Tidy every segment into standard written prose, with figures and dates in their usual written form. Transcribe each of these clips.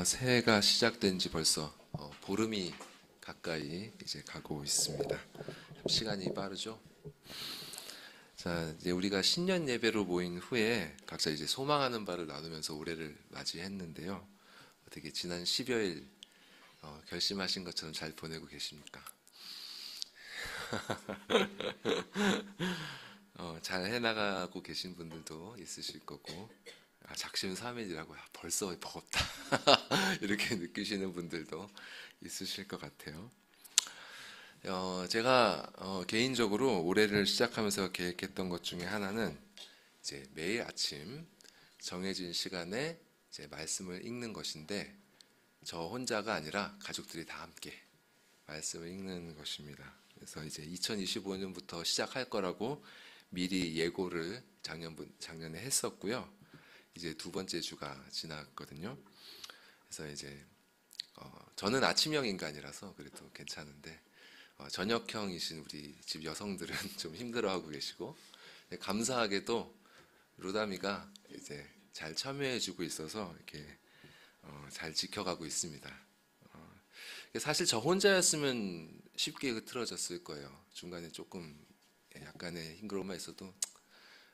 새해가 시작된 지 벌써 보름이 가까이 이제 가고 있습니다. 시간이 빠르죠? 자, 이제 우리가 신년 예배로 모인 후에 각자 이제 소망하는 바를 나누면서 올해를 맞이했는데요. 어떻게 지난 10여일 결심하신 것처럼 잘 보내고 계십니까? 잘 해나가고 계신 분들도 있으실 거고, 작심삼일이라고 벌써 버겁다 이렇게 느끼시는 분들도 있으실 것 같아요. 제가 개인적으로 올해를 시작하면서 계획했던 것 중에 하나는 이제 매일 아침 정해진 시간에 이제 말씀을 읽는 것인데, 저 혼자가 아니라 가족들이 다 함께 말씀을 읽는 것입니다. 그래서 이제 2025년부터 시작할 거라고 미리 예고를 작년에 했었고요. 이제 두 번째 주가 지났거든요. 그래서 이제 저는 아침형 인간이라서 그래도 괜찮은데, 저녁형이신 우리 집 여성들은 좀 힘들어하고 계시고, 감사하게도 루다미가 이제 잘 참여해주고 있어서 이렇게 잘 지켜가고 있습니다. 사실 저 혼자였으면 쉽게 흐트러졌을 거예요. 중간에 조금 약간의 싱그러움만 있어도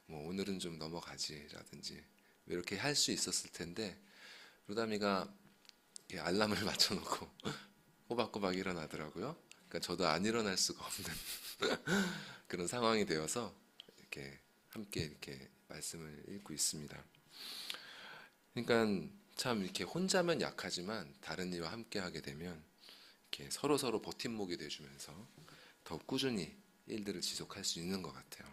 뭐 오늘은 좀 넘어가지라든지 이렇게 할 수 있었을 텐데, 루다미가 알람을 맞춰놓고 꼬박꼬박 일어나더라고요. 그러니까 저도 안 일어날 수가 없는 그런 상황이 되어서 이렇게 함께 이렇게 말씀을 읽고 있습니다. 그러니까 참 이렇게 혼자면 약하지만 다른 이와 함께 하게 되면 이렇게 서로 버팀목이 돼주면서 더욱 꾸준히 일들을 지속할 수 있는 것 같아요.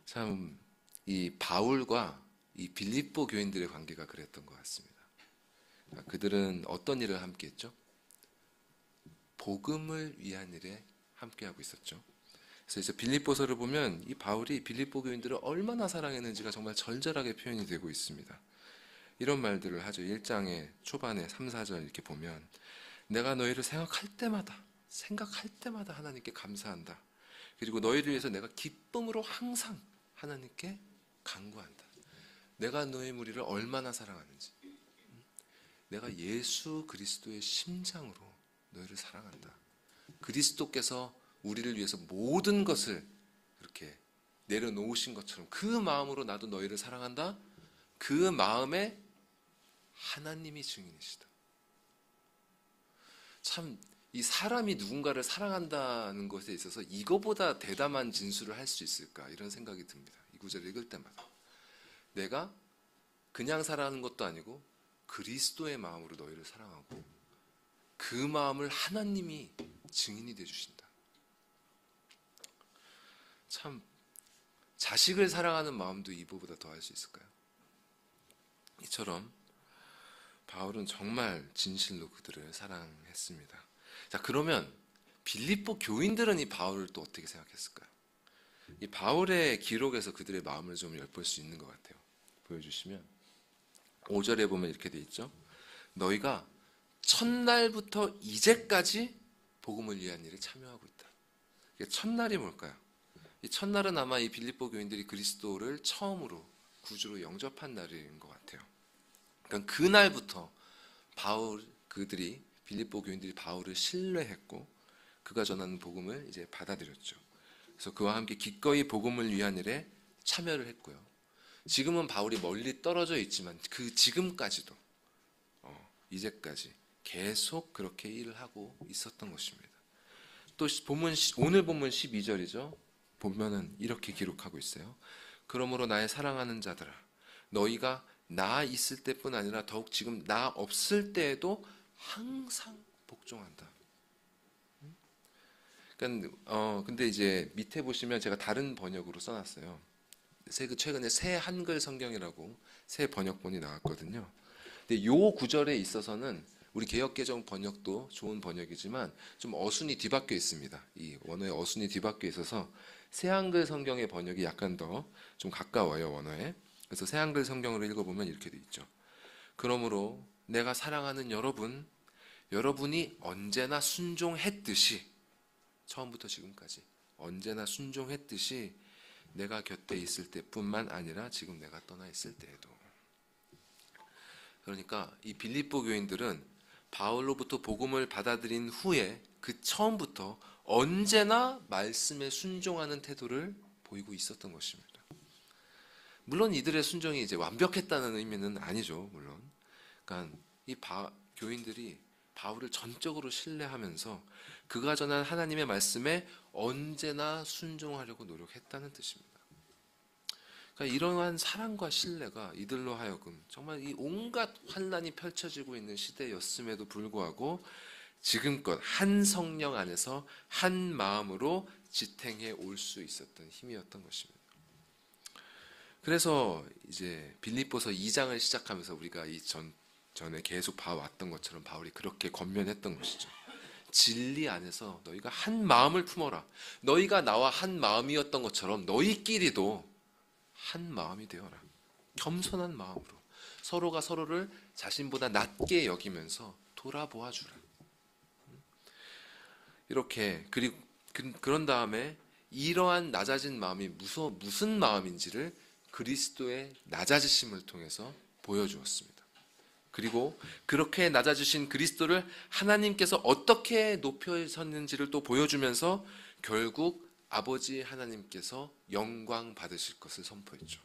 참 이 바울과 이 빌립보 교인들의 관계가 그랬던 것 같습니다. 그들은 어떤 일을 함께 했죠? 복음을 위한 일에 함께 하고 있었죠. 그래서 이제 빌립보서를 보면 이 바울이 빌립보 교인들을 얼마나 사랑했는지가 정말 절절하게 표현이 되고 있습니다. 이런 말들을 하죠. 1장의 초반에 3, 4절 이렇게 보면, 내가 너희를 생각할 때마다 하나님께 감사한다. 그리고 너희를 위해서 내가 기쁨으로 항상 하나님께 간구한다. 내가 너희 무리를 얼마나 사랑하는지, 내가 예수 그리스도의 심장으로 너희를 사랑한다. 그리스도께서 우리를 위해서 모든 것을 그렇게 내려놓으신 것처럼 그 마음으로 나도 너희를 사랑한다. 그 마음에 하나님이 증인이시다. 참 이 사람이 누군가를 사랑한다는 것에 있어서 이거보다 대담한 진술을 할 수 있을까, 이런 생각이 듭니다. 이 구절을 읽을 때마다 내가 그냥 사랑하는 것도 아니고 그리스도의 마음으로 너희를 사랑하고 그 마음을 하나님이 증인이 되어주신다. 참 자식을 사랑하는 마음도 이보다 더할 수 있을까요? 이처럼 바울은 정말 진실로 그들을 사랑했습니다. 자, 그러면 빌립보 교인들은 이 바울을 또 어떻게 생각했을까요? 이 바울의 기록에서 그들의 마음을 좀 엿볼 수 있는 것 같아요. 보여주시면 5절에 보면 이렇게 돼 있죠. 너희가 첫날부터 이제까지 복음을 위한 일에 참여하고 있다. 첫날이 뭘까요? 이 첫날은 아마 이 빌립보 교인들이 그리스도를 처음으로 구주로 영접한 날인 것 같아요. 그러니까 그날부터 빌립보 교인들이 바울을 신뢰했고 그가 전하는 복음을 이제 받아들였죠. 그래서 그와 함께 기꺼이 복음을 위한 일에 참여를 했고요. 지금은 바울이 멀리 떨어져 있지만 그 지금까지도 이제까지 계속 그렇게 일을 하고 있었던 것입니다. 또 오늘 본문 12절이죠. 보면은 이렇게 기록하고 있어요. 그러므로 나의 사랑하는 자들아, 너희가 나 있을 때뿐 아니라 더욱 지금 나 없을 때에도 항상 복종한다. 그러니까 근데 이제 밑에 보시면 제가 다른 번역으로 써놨어요. 최근에 새 한글 성경이라고 새 번역본이 나왔거든요. 근데 요 구절에 있어서는 우리 개역개정 번역도 좋은 번역이지만 좀 어순이 뒤바뀌어 있습니다. 이 원어의 어순이 뒤바뀌어 있어서 새 한글 성경의 번역이 약간 더 좀 가까워요, 원어에. 그래서 새 한글 성경으로 읽어보면 이렇게 돼 있죠. 그러므로 내가 사랑하는 여러분이 언제나 순종했듯이, 처음부터 지금까지 언제나 순종했듯이 내가 곁에 있을 때뿐만 아니라 지금 내가 떠나 있을 때에도. 그러니까 이 빌립보 교인들은 바울로부터 복음을 받아들인 후에 그 처음부터 언제나 말씀에 순종하는 태도를 보이고 있었던 것입니다. 물론 이들의 순종이 이제 완벽했다는 의미는 아니죠. 물론. 그러니까 이 교인들이 바울을 전적으로 신뢰하면서 그가 전한 하나님의 말씀에 언제나 순종하려고 노력했다는 뜻입니다. 그러니까 이러한 사랑과 신뢰가 이들로 하여금 정말 이 온갖 환난이 펼쳐지고 있는 시대였음에도 불구하고 지금껏 한 성령 안에서 한 마음으로 지탱해 올 수 있었던 힘이었던 것입니다. 그래서 이제 빌립보서 2장을 시작하면서 우리가 전에 계속 봐왔던 것처럼 바울이 그렇게 권면했던 것이죠. 진리 안에서 너희가 한 마음을 품어라. 너희가 나와 한 마음이었던 것처럼 너희끼리도 한 마음이 되어라. 겸손한 마음으로 서로가 서로를 자신보다 낮게 여기면서 돌아보아 주라. 이렇게 그리고 그런 다음에 이러한 낮아진 마음이 무슨 마음인지를 그리스도의 낮아지심을 통해서 보여주었습니다. 그리고 그렇게 낮아지신 그리스도를 하나님께서 어떻게 높여섰는지를 또 보여주면서 결국 아버지 하나님께서 영광 받으실 것을 선포했죠.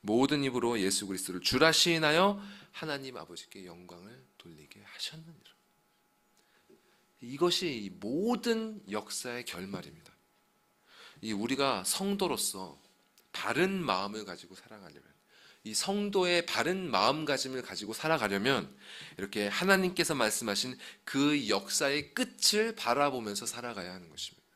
모든 입으로 예수 그리스도를 주라 시인하여 하나님 아버지께 영광을 돌리게 하셨느니라. 이것이 모든 역사의 결말입니다. 우리가 성도로서 바른 마음을 가지고 살아가려면, 이 성도의 바른 마음가짐을 가지고 살아가려면 이렇게 하나님께서 말씀하신 그 역사의 끝을 바라보면서 살아가야 하는 것입니다.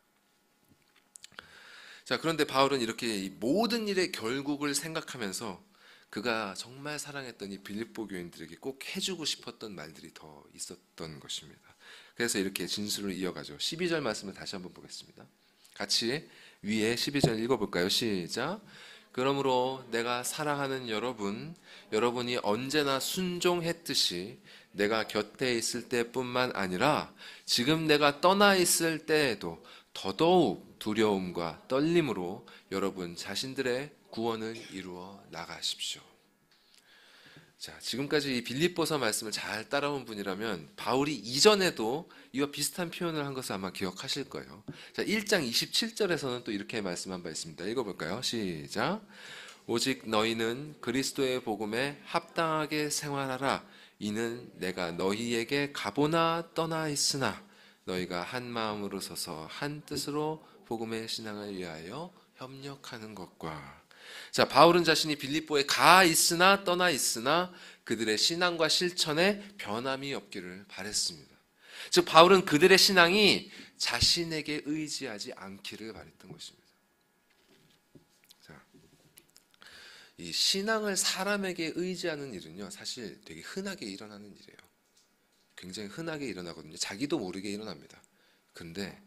자, 그런데 바울은 이렇게 이 모든 일의 결국을 생각하면서 그가 정말 사랑했던 이 빌립보 교인들에게 꼭 해주고 싶었던 말들이 더 있었던 것입니다. 그래서 이렇게 진술을 이어가죠. 12절 말씀을 다시 한번 보겠습니다. 같이 위에 12절 읽어볼까요? 시작. 그러므로 내가 사랑하는 여러분이 언제나 순종했듯이 내가 곁에 있을 때뿐만 아니라 지금 내가 떠나 있을 때에도 더더욱 두려움과 떨림으로 여러분 자신들의 구원을 이루어 나가십시오. 자, 지금까지 이 빌립보서 말씀을 잘 따라온 분이라면 바울이 이전에도 이와 비슷한 표현을 한 것을 아마 기억하실 거예요. 자, 1장 27절에서는 또 이렇게 말씀한 바 있습니다. 읽어볼까요? 시작. 오직 너희는 그리스도의 복음에 합당하게 생활하라. 이는 내가 너희에게 가보나 떠나 있으나 너희가 한 마음으로 서서 한 뜻으로 복음의 신앙을 위하여 협력하는 것과. 자, 바울은 자신이 빌립보에 가 있으나 떠나 있으나 그들의 신앙과 실천에 변함이 없기를 바랬습니다. 즉 바울은 그들의 신앙이 자신에게 의지하지 않기를 바랬던 것입니다. 자, 이 신앙을 사람에게 의지하는 일은요, 사실 되게 흔하게 일어나는 일이에요. 굉장히 흔하게 일어나거든요. 자기도 모르게 일어납니다. 근데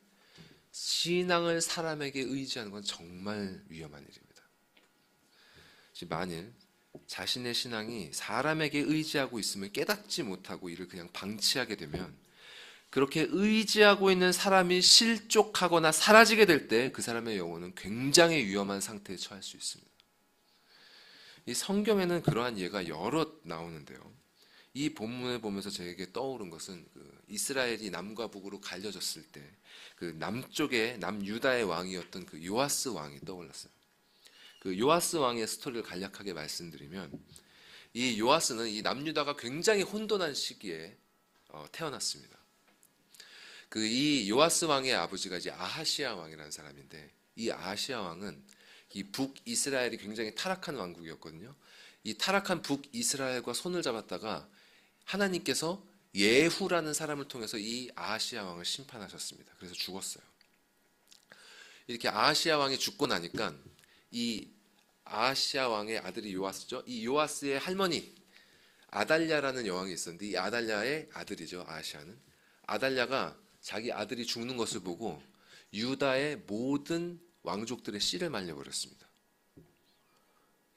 신앙을 사람에게 의지하는 건 정말 위험한 일입니다. 만일 자신의 신앙이 사람에게 의지하고 있음을 깨닫지 못하고 이를 그냥 방치하게 되면 그렇게 의지하고 있는 사람이 실족하거나 사라지게 될 때 그 사람의 영혼은 굉장히 위험한 상태에 처할 수 있습니다. 이 성경에는 그러한 예가 여러 나오는데요. 이 본문을 보면서 저에게 떠오른 것은 이스라엘이 남과 북으로 갈려졌을 때 그 남쪽의 남유다의 왕이었던 그 요아스 왕이 떠올랐어요. 그 요아스 왕의 스토리를 간략하게 말씀드리면 이 요아스는 이 남유다가 굉장히 혼돈한 시기에 태어났습니다. 이 요아스 왕의 아버지가 이제 아하시아 왕이라는 사람인데 이 아하시아 왕은 이 북이스라엘이 굉장히 타락한 왕국이었거든요. 이 타락한 북이스라엘과 손을 잡았다가 하나님께서 예후라는 사람을 통해서 이 아하시아 왕을 심판하셨습니다. 그래서 죽었어요. 이렇게 아하시아 왕이 죽고 나니까 이 아하시아 왕의 아들이 요아스죠. 이 요아스의 할머니 아달랴라는 여왕이 있었는데 이 아달랴의 아들이죠. 아하시아는. 아달랴가 자기 아들이 죽는 것을 보고 유다의 모든 왕족들의 씨를 말려버렸습니다.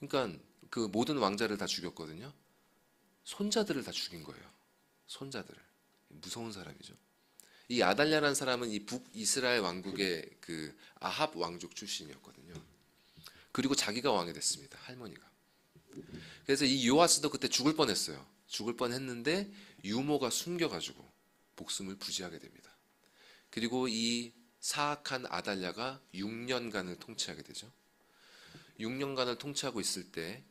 그러니까 그 모든 왕자를 다 죽였거든요. 손자들을 다 죽인 거예요. 손자들을. 무서운 사람이죠. 이 아달랴라는 사람은 이 북이스라엘 왕국의 그 아합 왕족 출신이었거든요. 그리고 자기가 왕이 됐습니다. 할머니가. 그래서 이 요아스도 그때 죽을 뻔했어요. 죽을 뻔했는데 유모가 숨겨가지고 목숨을 부지하게 됩니다. 그리고 이 사악한 아달랴가 6년간을 통치하게 되죠. 6년간을 통치하고 있을 때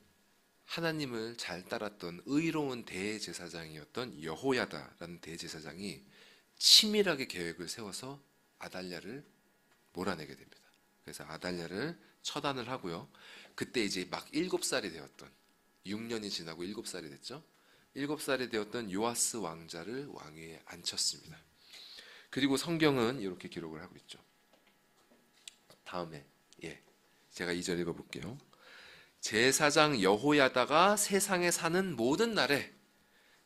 하나님을 잘 따랐던 의로운 대제사장이었던 여호야다라는 대제사장이 치밀하게 계획을 세워서 아달랴를 몰아내게 됩니다. 그래서 아달랴를 처단을 하고요. 그때 이제 막 7살이 되었던, 6년이 지나고 7살이 됐죠. 7살이 되었던 요아스 왕자를 왕위에 앉혔습니다. 그리고 성경은 이렇게 기록을 하고 있죠. 다음에 제가 2절 읽어볼게요. 제사장 여호야다가 세상에 사는 모든 날에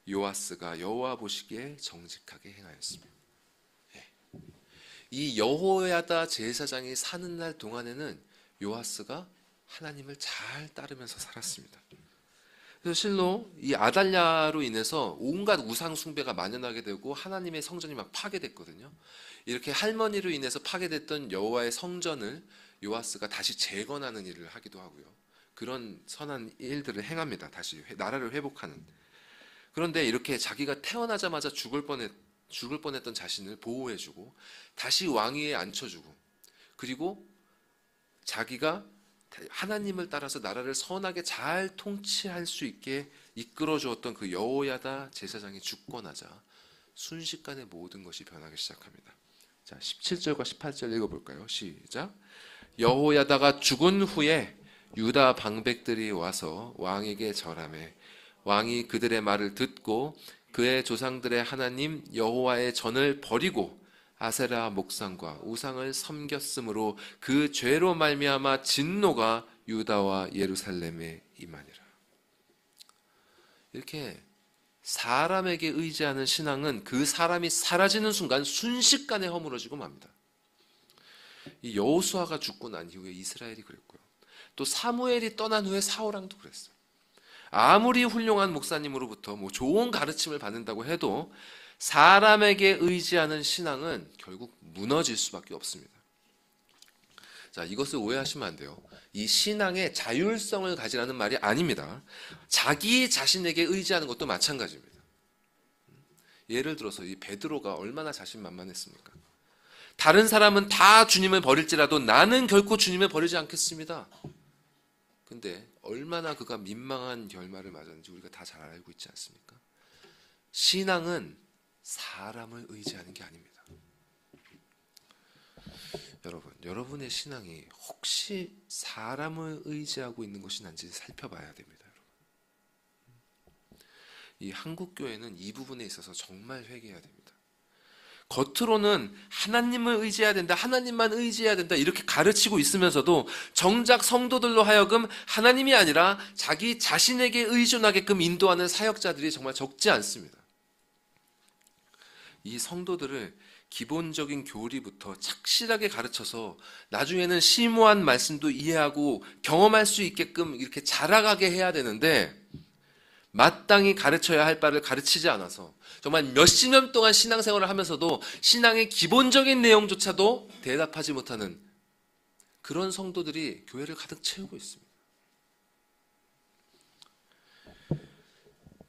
요아스가 여호와 보시기에 정직하게 행하였습니다. 이 여호야다 제사장이 사는 날 동안에는 요아스가 하나님을 잘 따르면서 살았습니다. 그래서 실로 이 아달랴로 인해서 온갖 우상 숭배가 만연하게 되고 하나님의 성전이 막 파괴됐거든요. 이렇게 할머니로 인해서 파괴됐던 여호와의 성전을 요아스가 다시 재건하는 일을 하기도 하고요. 그런 선한 일들을 행합니다. 다시 나라를 회복하는. 그런데 이렇게 자기가 태어나자마자 죽을 뻔했던 자신을 보호해주고 다시 왕위에 앉혀주고 그리고 자기가 하나님을 따라서 나라를 선하게 잘 통치할 수 있게 이끌어주었던 그 여호야다 제사장이 죽고 나자 순식간에 모든 것이 변하기 시작합니다. 자, 17절과 18절 읽어볼까요? 시작. 여호야다가 죽은 후에 유다 방백들이 와서 왕에게 절하매 왕이 그들의 말을 듣고 그의 조상들의 하나님 여호와의 전을 버리고 아세라 목상과 우상을 섬겼으므로 그 죄로 말미암아 진노가 유다와 예루살렘에 임하니라. 이렇게 사람에게 의지하는 신앙은 그 사람이 사라지는 순간 순식간에 허물어지고 맙니다. 이 여호수아가 죽고 난 이후에 이스라엘이 그랬고요. 또 사무엘이 떠난 후에 사울왕도 그랬어요. 아무리 훌륭한 목사님으로부터 좋은 가르침을 받는다고 해도 사람에게 의지하는 신앙은 결국 무너질 수밖에 없습니다. 자, 이것을 오해하시면 안 돼요. 이 신앙의 자율성을 가지라는 말이 아닙니다. 자기 자신에게 의지하는 것도 마찬가지입니다. 예를 들어서 이 베드로가 얼마나 자신만만했습니까? 다른 사람은 다 주님을 버릴지라도 나는 결코 주님을 버리지 않겠습니다. 근데 얼마나 그가 민망한 결말을 맞았는지 우리가 다 잘 알고 있지 않습니까? 신앙은 사람을 의지하는 게 아닙니다. 여러분의 신앙이 혹시 사람을 의지하고 있는 것이 난지 살펴봐야 됩니다. 이 한국교회는 이 부분에 있어서 정말 회개해야 됩니다. 겉으로는 하나님을 의지해야 된다, 하나님만 의지해야 된다 이렇게 가르치고 있으면서도 정작 성도들로 하여금 하나님이 아니라 자기 자신에게 의존하게끔 인도하는 사역자들이 정말 적지 않습니다. 이 성도들을 기본적인 교리부터 착실하게 가르쳐서 나중에는 심오한 말씀도 이해하고 경험할 수 있게끔 이렇게 자라가게 해야 되는데 마땅히 가르쳐야 할 바를 가르치지 않아서 정말 몇십 년 동안 신앙생활을 하면서도 신앙의 기본적인 내용조차도 대답하지 못하는 그런 성도들이 교회를 가득 채우고 있습니다.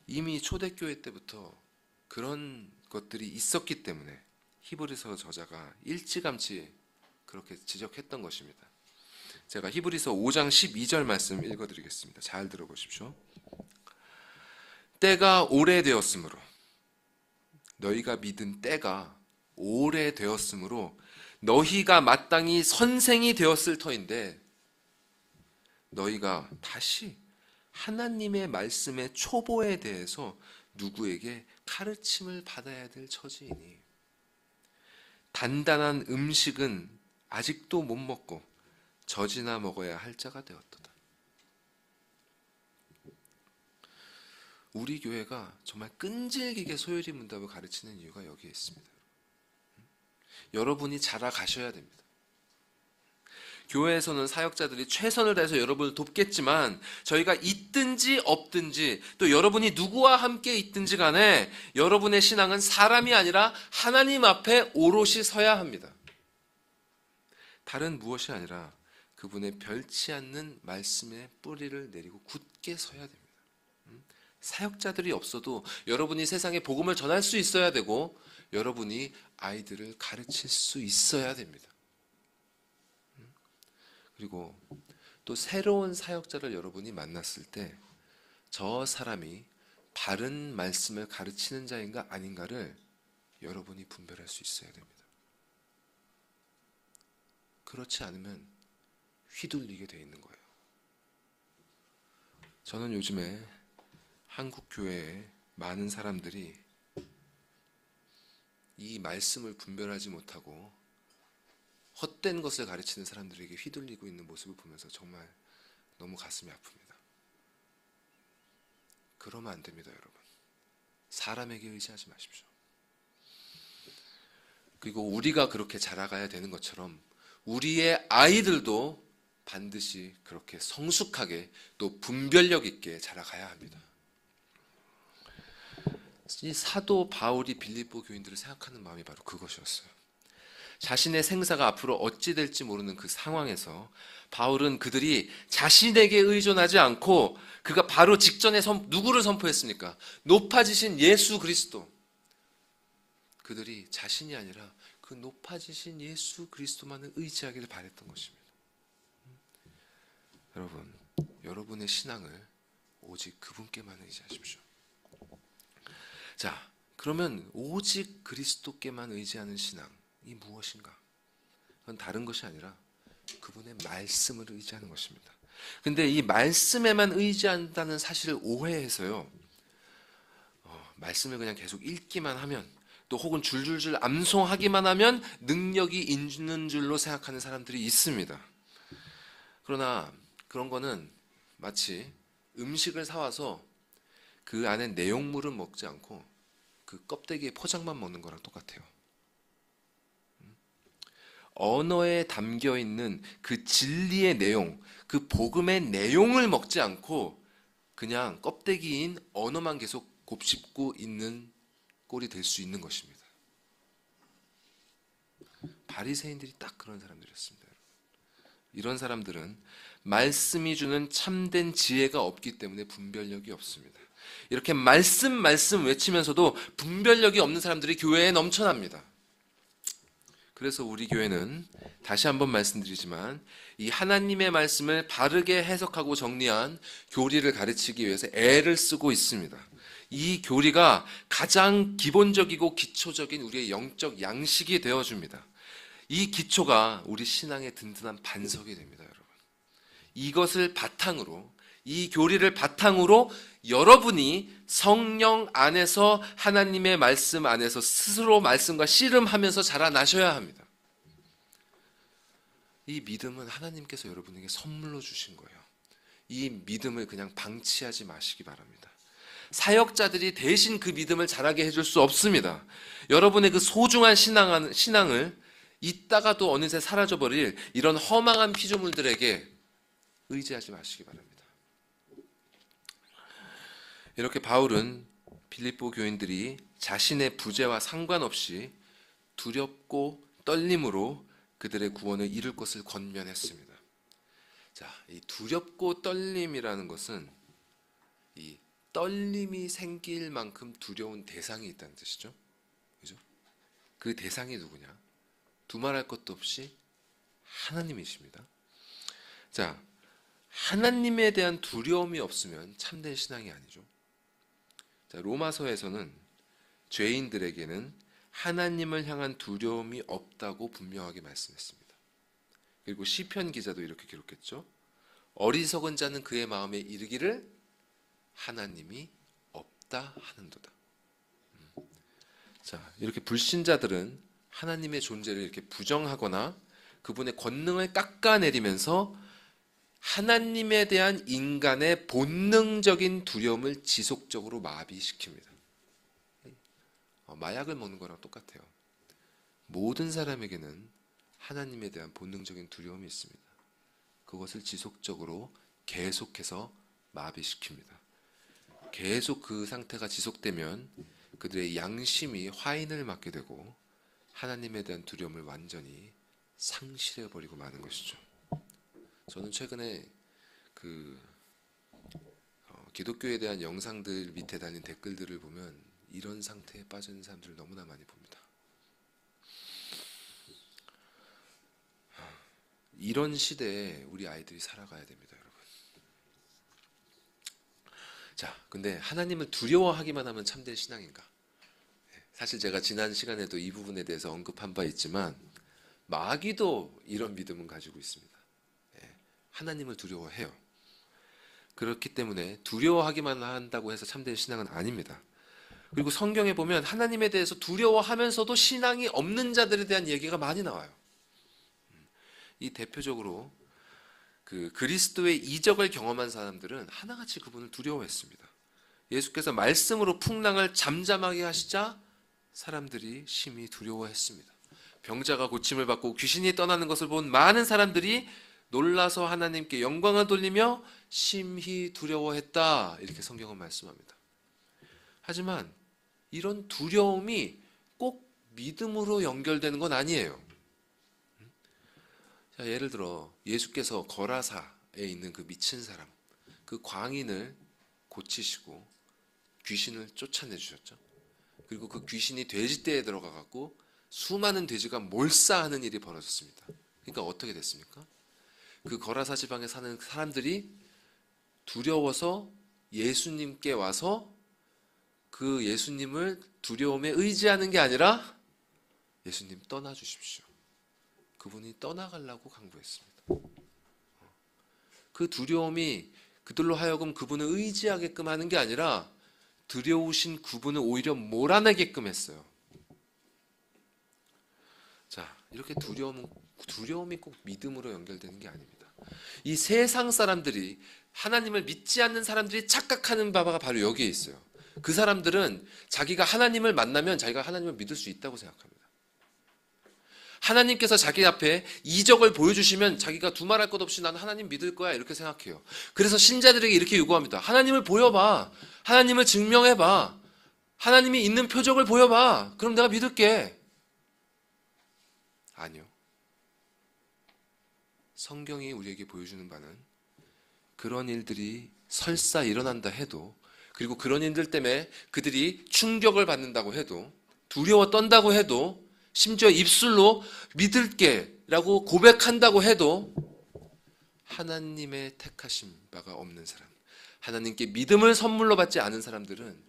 이미 초대교회 때부터 그런 것들이 있었기 때문에 히브리서 저자가 일찌감치 그렇게 지적했던 것입니다. 제가 히브리서 5장 12절 말씀 읽어드리겠습니다. 잘 들어보십시오. 때가 오래되었으므로 너희가 믿은 때가 오래되었으므로 너희가 마땅히 선생이 되었을 터인데 너희가 다시 하나님의 말씀의 초보에 대해서 누구에게 가르침을 받아야 될 처지이니 단단한 음식은 아직도 못 먹고 젖이나 먹어야 할 자가 되었도다. 우리 교회가 정말 끈질기게 소요리 문답을 가르치는 이유가 여기에 있습니다. 여러분이 자라가셔야 됩니다. 교회에서는 사역자들이 최선을 다해서 여러분을 돕겠지만 저희가 있든지 없든지 또 여러분이 누구와 함께 있든지 간에 여러분의 신앙은 사람이 아니라 하나님 앞에 오롯이 서야 합니다. 다른 무엇이 아니라 그분의 별치 않는 말씀의 뿌리를 내리고 굳게 서야 됩니다. 사역자들이 없어도 여러분이 세상에 복음을 전할 수 있어야 되고 여러분이 아이들을 가르칠 수 있어야 됩니다. 그리고 또 새로운 사역자를 여러분이 만났을 때 저 사람이 바른 말씀을 가르치는 자인가 아닌가를 여러분이 분별할 수 있어야 됩니다. 그렇지 않으면 휘둘리게 돼 있는 거예요. 저는 요즘에 한국 교회에 많은 사람들이 이 말씀을 분별하지 못하고 헛된 것을 가르치는 사람들에게 휘둘리고 있는 모습을 보면서 정말 너무 가슴이 아픕니다. 그러면 안 됩니다, 여러분. 사람에게 의지하지 마십시오. 그리고 우리가 그렇게 자라가야 되는 것처럼 우리의 아이들도 반드시 그렇게 성숙하게 또 분별력 있게 자라가야 합니다. 이 사도 바울이 빌립보 교인들을 생각하는 마음이 바로 그것이었어요. 자신의 생사가 앞으로 어찌 될지 모르는 그 상황에서 바울은 그들이 자신에게 의존하지 않고 그가 바로 직전에 누구를 선포했습니까? 높아지신 예수 그리스도. 그들이 자신이 아니라 그 높아지신 예수 그리스도만을 의지하기를 바랬던 것입니다. 여러분, 여러분의 신앙을 오직 그분께만 의지하십시오. 자, 그러면 오직 그리스도께만 의지하는 신앙이 무엇인가? 그건 다른 것이 아니라 그분의 말씀을 의지하는 것입니다. 근데 이 말씀에만 의지한다는 사실을 오해해서요, 말씀을 그냥 계속 읽기만 하면 또 혹은 줄줄줄 암송하기만 하면 능력이 있는 줄로 생각하는 사람들이 있습니다. 그러나 그런 거는 마치 음식을 사와서 그 안에 내용물은 먹지 않고 그 껍데기에 포장만 먹는 거랑 똑같아요. 언어에 담겨 있는 그 진리의 내용, 그 복음의 내용을 먹지 않고 그냥 껍데기인 언어만 계속 곱씹고 있는 꼴이 될 수 있는 것입니다. 바리새인들이 딱 그런 사람들이었습니다. 이런 사람들은 말씀이 주는 참된 지혜가 없기 때문에 분별력이 없습니다. 이렇게 말씀 외치면서도 분별력이 없는 사람들이 교회에 넘쳐납니다. 그래서 우리 교회는 다시 한번 말씀드리지만 이 하나님의 말씀을 바르게 해석하고 정리한 교리를 가르치기 위해서 애를 쓰고 있습니다. 이 교리가 가장 기본적이고 기초적인 우리의 영적 양식이 되어줍니다. 이 기초가 우리 신앙의 든든한 반석이 됩니다, 여러분. 이것을 바탕으로, 이 교리를 바탕으로 여러분이 성령 안에서 하나님의 말씀 안에서 스스로 말씀과 씨름하면서 자라나셔야 합니다. 이 믿음은 하나님께서 여러분에게 선물로 주신 거예요. 이 믿음을 그냥 방치하지 마시기 바랍니다. 사역자들이 대신 그 믿음을 자라게 해줄 수 없습니다. 여러분의 그 소중한 신앙을 있다가도 어느새 사라져버릴 이런 허망한 피조물들에게 의지하지 마시기 바랍니다. 이렇게 바울은 빌립보 교인들이 자신의 부재와 상관없이 두렵고 떨림으로 그들의 구원을 이룰 것을 권면했습니다. 자, 이 두렵고 떨림이라는 것은 이 떨림이 생길 만큼 두려운 대상이 있다는 뜻이죠. 그죠? 그 대상이 누구냐? 두말할 것도 없이 하나님이십니다. 자, 하나님에 대한 두려움이 없으면 참된 신앙이 아니죠. 자, 로마서에서는 죄인들에게는 하나님을 향한 두려움이 없다고 분명하게 말씀했습니다. 그리고 시편 기자도 이렇게 기록했죠. 어리석은 자는 그의 마음에 이르기를 하나님이 없다 하는도다. 자, 이렇게 불신자들은 하나님의 존재를 이렇게 부정하거나 그분의 권능을 깎아내리면서 하나님에 대한 인간의 본능적인 두려움을 지속적으로 마비시킵니다. 마약을 먹는 거랑 똑같아요. 모든 사람에게는 하나님에 대한 본능적인 두려움이 있습니다. 그것을 지속적으로 계속해서 마비시킵니다. 계속 그 상태가 지속되면 그들의 양심이 화인을 맞게 되고 하나님에 대한 두려움을 완전히 상실해버리고 마는 것이죠. 저는 최근에 기독교에 대한 영상들 밑에 달린 댓글들을 보면 이런 상태에 빠진 사람들을 너무나 많이 봅니다. 이런 시대에 우리 아이들이 살아가야 됩니다, 여러분. 자, 근데 하나님을 두려워하기만 하면 참된 신앙인가? 사실 제가 지난 시간에도 이 부분에 대해서 언급한 바 있지만 마귀도 이런 믿음은 가지고 있습니다. 하나님을 두려워해요. 그렇기 때문에 두려워하기만 한다고 해서 참된 신앙은 아닙니다. 그리고 성경에 보면 하나님에 대해서 두려워하면서도 신앙이 없는 자들에 대한 얘기가 많이 나와요. 이 대표적으로 그 그리스도의 이적을 경험한 사람들은 하나같이 그분을 두려워했습니다. 예수께서 말씀으로 풍랑을 잠잠하게 하시자 사람들이 심히 두려워했습니다. 병자가 고침을 받고 귀신이 떠나는 것을 본 많은 사람들이 놀라서 하나님께 영광을 돌리며 심히 두려워했다, 이렇게 성경은 말씀합니다. 하지만 이런 두려움이 꼭 믿음으로 연결되는 건 아니에요. 자, 예를 들어 예수께서 거라사에 있는 그 미친 사람, 그 광인을 고치시고 귀신을 쫓아내 주셨죠. 그리고 그 귀신이 돼지떼에 들어가 갖고 수많은 돼지가 몰사하는 일이 벌어졌습니다. 그러니까 어떻게 됐습니까? 그 거라사 지방에 사는 사람들이 두려워서 예수님께 와서 그 예수님을 두려움에 의지하는 게 아니라 예수님 떠나 주십시오, 그분이 떠나가려고 강구했습니다. 그 두려움이 그들로 하여금 그분을 의지하게끔 하는 게 아니라 두려우신 그분을 오히려 몰아내게끔 했어요. 자, 이렇게 두려움이 꼭 믿음으로 연결되는 게 아닙니다. 이 세상 사람들이, 하나님을 믿지 않는 사람들이 착각하는 바가 바로 여기에 있어요. 그 사람들은 자기가 하나님을 만나면 자기가 하나님을 믿을 수 있다고 생각합니다. 하나님께서 자기 앞에 이적을 보여주시면 자기가 두말할 것 없이 나는 하나님 믿을 거야, 이렇게 생각해요. 그래서 신자들에게 이렇게 요구합니다. 하나님을 보여봐, 하나님을 증명해봐, 하나님이 있는 표적을 보여봐, 그럼 내가 믿을게. 아니요. 성경이 우리에게 보여주는 바는 그런 일들이 설사 일어난다 해도, 그리고 그런 일들 때문에 그들이 충격을 받는다고 해도, 두려워 떤다고 해도, 심지어 입술로 믿을게 라고 고백한다고 해도 하나님의 택하신 바가 없는 사람, 하나님께 믿음을 선물로 받지 않은 사람들은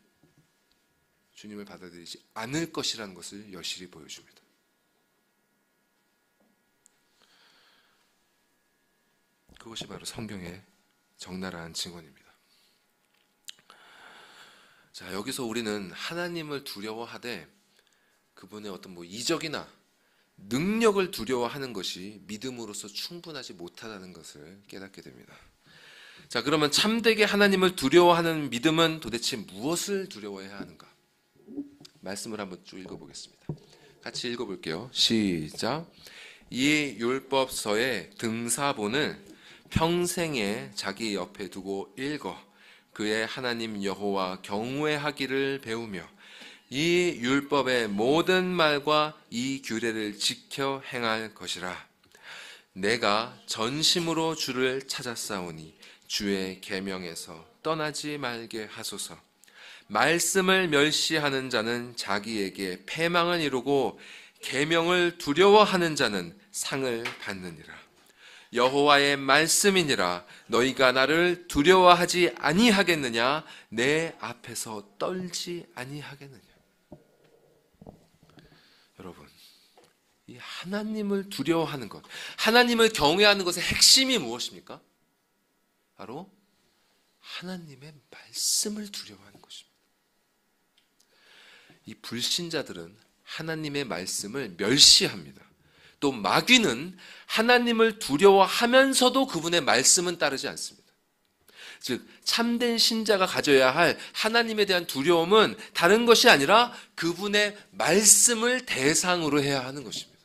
주님을 받아들이지 않을 것이라는 것을 여실히 보여줍니다. 그것이 바로 성경의 적나라한 증언입니다. 자, 여기서 우리는 하나님을 두려워하되 그분의 어떤 이적이나 능력을 두려워하는 것이 믿음으로서 충분하지 못하다는 것을 깨닫게 됩니다. 자, 그러면 참되게 하나님을 두려워하는 믿음은 도대체 무엇을 두려워해야 하는가? 말씀을 한번 쭉 읽어보겠습니다. 같이 읽어볼게요. 시작. 이 율법서의 등사본을 평생에 자기 옆에 두고 읽어 그의 하나님 여호와 경외하기를 배우며 이 율법의 모든 말과 이 규례를 지켜 행할 것이라. 내가 전심으로 주를 찾았사오니 주의 계명에서 떠나지 말게 하소서. 말씀을 멸시하는 자는 자기에게 패망을 이루고 계명을 두려워하는 자는 상을 받느니라. 여호와의 말씀이니라. 너희가 나를 두려워하지 아니하겠느냐? 내 앞에서 떨지 아니하겠느냐? 여러분, 이 하나님을 두려워하는 것, 하나님을 경외하는 것의 핵심이 무엇입니까? 바로 하나님의 말씀을 두려워하는 것입니다. 이 불신자들은 하나님의 말씀을 멸시합니다. 또 마귀는 하나님을 두려워하면서도 그분의 말씀은 따르지 않습니다. 즉, 참된 신자가 가져야 할 하나님에 대한 두려움은 다른 것이 아니라 그분의 말씀을 대상으로 해야 하는 것입니다.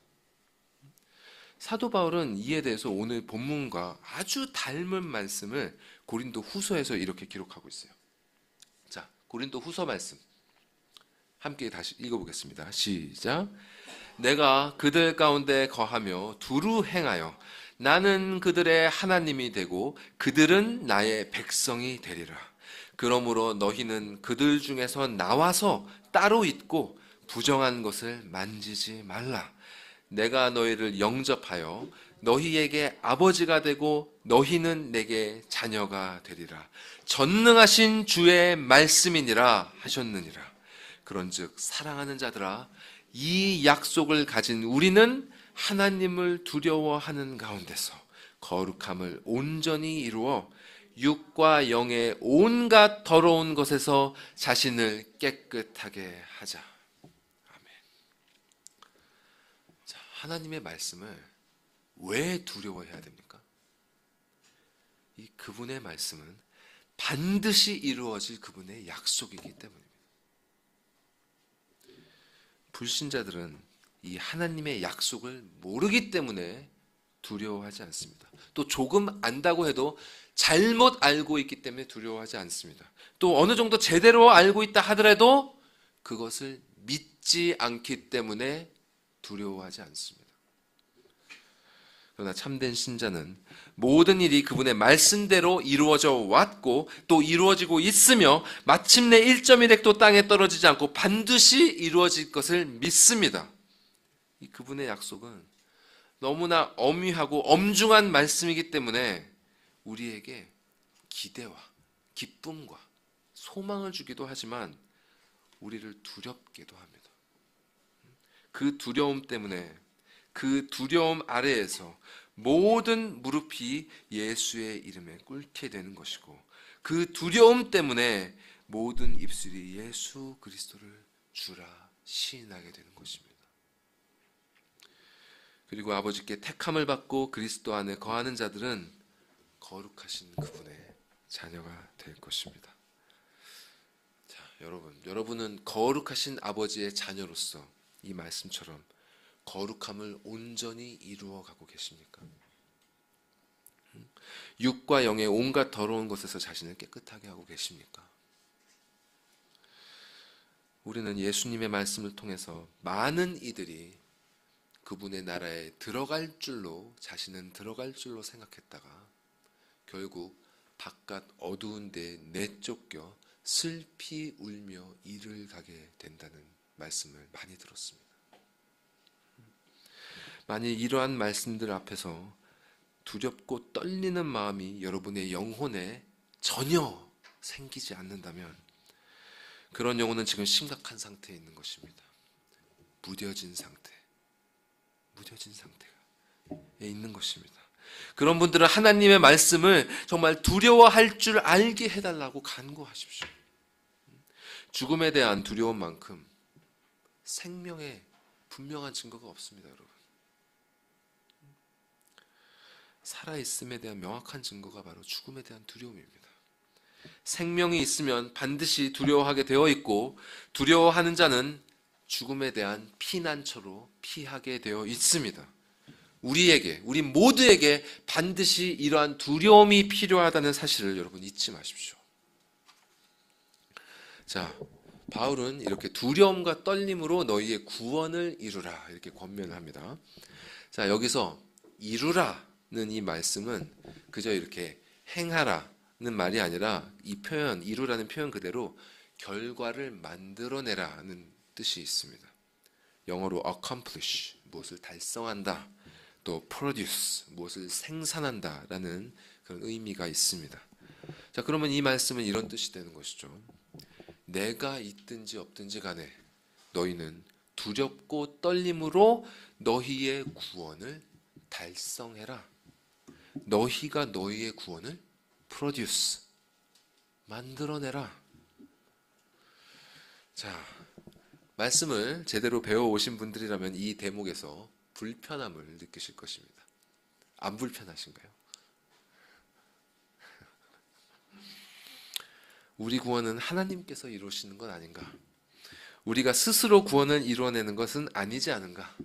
사도 바울은 이에 대해서 오늘 본문과 아주 닮은 말씀을 고린도 후서에서 이렇게 기록하고 있어요. 자, 고린도 후서 말씀 함께 다시 읽어보겠습니다. 시작. 내가 그들 가운데 거하며 두루 행하여 나는 그들의 하나님이 되고 그들은 나의 백성이 되리라. 그러므로 너희는 그들 중에서 나와서 따로 있고 부정한 것을 만지지 말라. 내가 너희를 영접하여 너희에게 아버지가 되고 너희는 내게 자녀가 되리라. 전능하신 주의 말씀이니라 하셨느니라. 그런즉 사랑하는 자들아, 이 약속을 가진 우리는 하나님을 두려워하는 가운데서 거룩함을 온전히 이루어 육과 영의 온갖 더러운 것에서 자신을 깨끗하게 하자. 아멘. 자, 하나님의 말씀을 왜 두려워해야 됩니까? 이 그분의 말씀은 반드시 이루어질 그분의 약속이기 때문입니다. 불신자들은 이 하나님의 약속을 모르기 때문에 두려워하지 않습니다. 또 조금 안다고 해도 잘못 알고 있기 때문에 두려워하지 않습니다. 또 어느 정도 제대로 알고 있다 하더라도 그것을 믿지 않기 때문에 두려워하지 않습니다. 그러나 참된 신자는 모든 일이 그분의 말씀대로 이루어져 왔고 또 이루어지고 있으며 마침내 1.1획도 땅에 떨어지지 않고 반드시 이루어질 것을 믿습니다. 이 그분의 약속은 너무나 엄위하고 엄중한 말씀이기 때문에 우리에게 기대와 기쁨과 소망을 주기도 하지만 우리를 두렵기도 합니다. 그 두려움 때문에, 그 두려움 아래에서 모든 무릎이 예수의 이름에 꿇게 되는 것이고, 그 두려움 때문에 모든 입술이 예수 그리스도를 주라 시인하게 되는 것입니다. 그리고 아버지께 택함을 받고 그리스도 안에 거하는 자들은 거룩하신 그분의 자녀가 될 것입니다. 자, 여러분은 거룩하신 아버지의 자녀로서 이 말씀처럼 거룩함을 온전히 이루어가고 계십니까? 육과 영의 온갖 더러운 것에서 자신을 깨끗하게 하고 계십니까? 우리는 예수님의 말씀을 통해서 많은 이들이 그분의 나라에 들어갈 줄로, 자신은 들어갈 줄로 생각했다가 결국 바깥 어두운 데에 내쫓겨 슬피 울며 이를 가게 된다는 말씀을 많이 들었습니다. 만일 이러한 말씀들 앞에서 두렵고 떨리는 마음이 여러분의 영혼에 전혀 생기지 않는다면 그런 영혼은 지금 심각한 상태에 있는 것입니다. 무뎌진 상태에 있는 것입니다. 그런 분들은 하나님의 말씀을 정말 두려워할 줄 알게 해달라고 간구하십시오. 죽음에 대한 두려움만큼 생명의 분명한 증거가 없습니다, 여러분. 살아있음에 대한 명확한 증거가 바로 죽음에 대한 두려움입니다. 생명이 있으면 반드시 두려워하게 되어 있고, 두려워하는 자는 죽음에 대한 피난처로 피하게 되어 있습니다. 우리 모두에게 반드시 이러한 두려움이 필요하다는 사실을 여러분 잊지 마십시오. 자, 바울은 이렇게 두려움과 떨림으로 너희의 구원을 이루라 이렇게 권면합니다. 자, 여기서 이루라는 이 말씀은 그저 이렇게 행하라는 말이 아니라 이 표현, 이루라는 표현 그대로 결과를 만들어내라는 뜻이 있습니다. 영어로 accomplish, 무엇을 달성한다. 또 produce, 무엇을 생산한다라는 그런 의미가 있습니다. 자, 그러면 이 말씀은 이런 뜻이 되는 것이죠. 내가 있든지 없든지 간에 너희는 두렵고 떨림으로 너희의 구원을 달성해라. 너희가 너희의 구원을 produce, 만들어내라. 자, 말씀을 제대로 배워오신 분들이라면 이 대목에서 불편함을 느끼실 것입니다. 안 불편하신가요? 우리 구원은 하나님께서 이루시는 건 아닌가? 우리가 스스로 구원을 이루어내는 것은 아니지 않은가?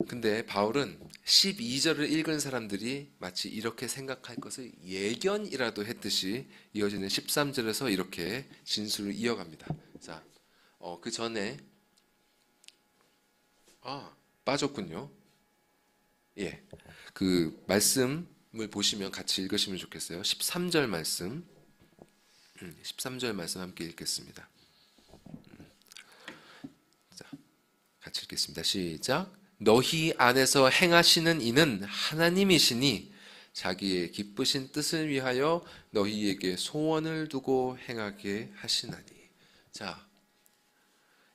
근데 바울은 12절을 읽은 사람들이 마치 이렇게 생각할 것을 예견이라도 했듯이 이어지는 13절에서 이렇게 진술을 이어갑니다. 자, 그 전에 빠졌군요. 예, 그 말씀을 보시면 같이 읽으시면 좋겠어요. 13절 말씀. 13절 말씀 함께 읽겠습니다. 자, 같이 읽겠습니다. 시작. 너희 안에서 행하시는 이는 하나님이시니 자기의 기쁘신 뜻을 위하여 너희에게 소원을 두고 행하게 하시나니. 자,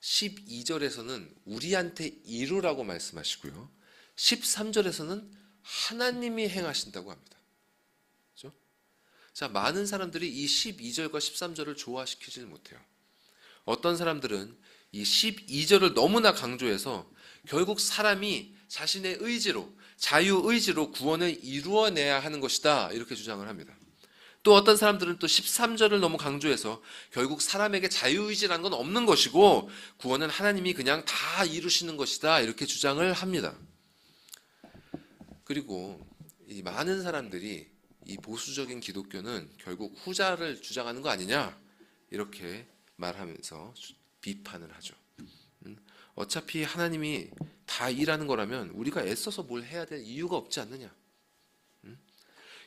12절에서는 우리한테 이루라고 말씀하시고요. 13절에서는 하나님이 행하신다고 합니다. 그렇죠? 자, 많은 사람들이 이 12절과 13절을 조화시키질 못해요. 어떤 사람들은 이 12절을 너무나 강조해서 결국 사람이 자신의 의지로, 자유의지로 구원을 이루어내야 하는 것이다, 이렇게 주장을 합니다. 또 어떤 사람들은 또 13절을 너무 강조해서 결국 사람에게 자유의지라는 건 없는 것이고 구원은 하나님이 그냥 다 이루시는 것이다, 이렇게 주장을 합니다. 그리고 이 많은 사람들이 이 보수적인 기독교는 결국 후자를 주장하는 거 아니냐, 이렇게 말하면서 비판을 하죠. 어차피 하나님이 다 일하는 거라면 우리가 애써서 뭘 해야 될 이유가 없지 않느냐.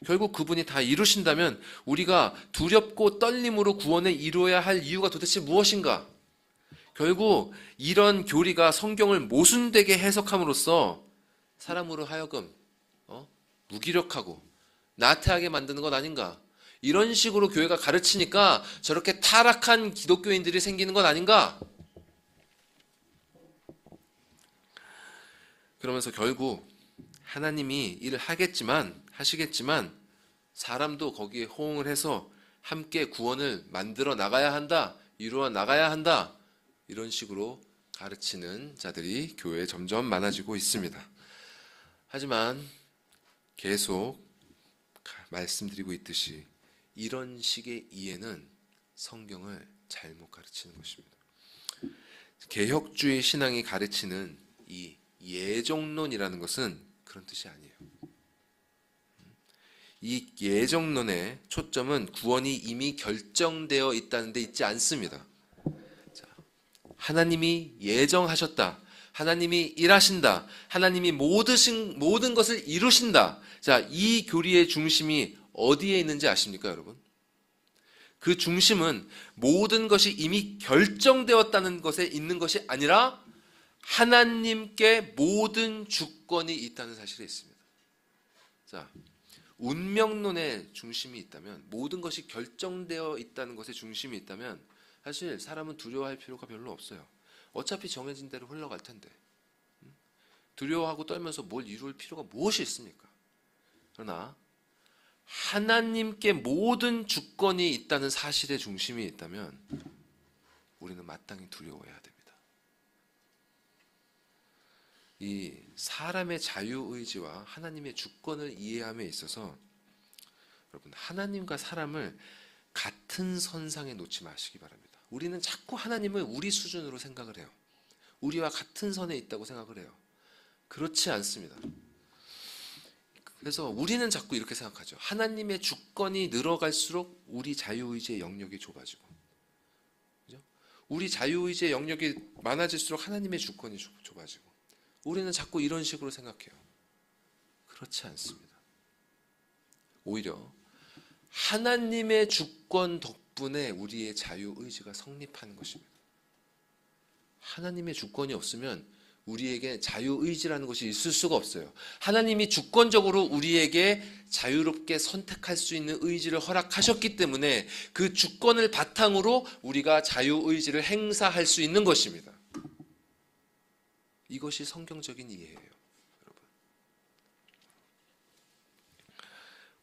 결국 그분이 다 이루신다면 우리가 두렵고 떨림으로 구원을 이루어야 할 이유가 도대체 무엇인가? 결국 이런 교리가 성경을 모순되게 해석함으로써 사람으로 하여금 무기력하고 나태하게 만드는 것 아닌가? 이런 식으로 교회가 가르치니까 저렇게 타락한 기독교인들이 생기는 것 아닌가? 그러면서 결국 하나님이 일을 하시겠지만 사람도 거기에 호응을 해서 함께 구원을 만들어 나가야 한다, 이루어 나가야 한다, 이런 식으로 가르치는 자들이 교회에 점점 많아지고 있습니다. 하지만 계속 말씀드리고 있듯이 이런 식의 이해는 성경을 잘못 가르치는 것입니다. 개혁주의 신앙이 가르치는 이 예정론이라는 것은 그런 뜻이 아니에요. 이 예정론의 초점은 구원이 이미 결정되어 있다는 데 있지 않습니다. 자, 하나님이 예정하셨다, 하나님이 일하신다, 하나님이 모든 것을 이루신다. 자, 이 교리의 중심이 어디에 있는지 아십니까, 여러분? 그 중심은 모든 것이 이미 결정되었다는 것에 있는 것이 아니라 하나님께 모든 주권이 있다는 사실에 있습니다. 자, 운명론의 중심이 있다면, 모든 것이 결정되어 있다는 것에 중심이 있다면 사실 사람은 두려워할 필요가 별로 없어요. 어차피 정해진 대로 흘러갈 텐데 두려워하고 떨면서 뭘 이룰 필요가 무엇이 있습니까? 그러나 하나님께 모든 주권이 있다는 사실의 중심이 있다면 우리는 마땅히 두려워해야 됩니다. 이 사람의 자유의지와 하나님의 주권을 이해함에 있어서 여러분, 하나님과 사람을 같은 선상에 놓지 마시기 바랍니다. 우리는 자꾸 하나님을 우리 수준으로 생각을 해요. 우리와 같은 선에 있다고 생각을 해요. 그렇지 않습니다. 그래서 우리는 자꾸 이렇게 생각하죠. 하나님의 주권이 늘어갈수록 우리 자유의지의 영역이 좁아지고, 그죠? 우리 자유의지의 영역이 많아질수록 하나님의 주권이 좁아지고, 우리는 자꾸 이런 식으로 생각해요. 그렇지 않습니다. 오히려 하나님의 주권 덕분에 우리의 자유의지가 성립하는 것입니다. 하나님의 주권이 없으면 우리에게 자유의지라는 것이 있을 수가 없어요. 하나님이 주권적으로 우리에게 자유롭게 선택할 수 있는 의지를 허락하셨기 때문에 그 주권을 바탕으로 우리가 자유의지를 행사할 수 있는 것입니다. 이것이 성경적인 이해예요, 여러분.